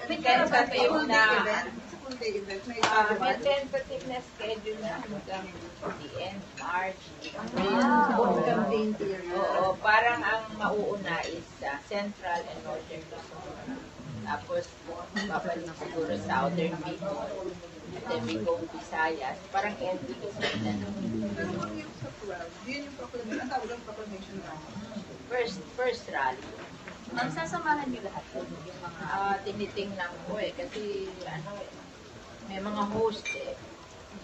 may tentative na full day event. May may tentative na schedule na hanggang the end March. campaign period. Oo, parang ang mauuna is Central and Northern Luzon. Tapos babalik siguro Southern Bicol. And then we go Visayas. Parang ending is like that. Pero yung sa 12, yun yung proclamation. Ang tawag ng proclamation rally. First rally. Ma'am, sasamahan niyo lahat po yung mga... Tinitingnan ko kasi may mga host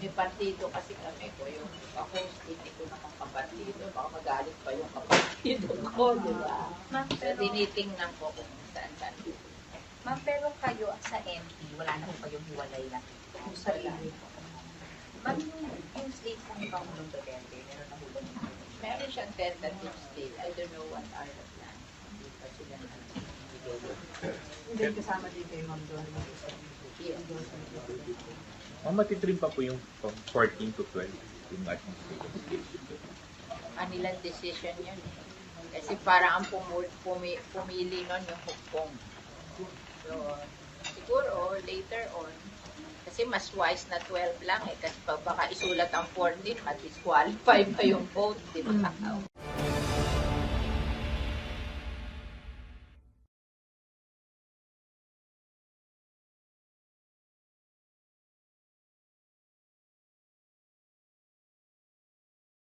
May partido kasi kami ko, yung host, hindi ko naman kapartido. Baka magalit pa yung kapartido ko, di ba? Ma'am, So, pero, tinitingnan ko kung saan. ma'am, pero kayo sa MP, wala na po kayong hiwalay na sa sarili. Ma'am, yung state ng Pangulong Duterte, meron na hulong. Meron siyang tentative state. I don't know what are the plans. Hindi pa sila Hindi kasama din kayo, ma'am, doon. Yes. Matitrim pa po yung from 14 to 12 yung administrative schedule. Kanilang decision yun Kasi parang ang pumili nun yung Hugpong. So, siguro later on, kasi mas wise na 12 lang kasi baka isulat ang 14, mat-disqualify pa yung vote, di ba?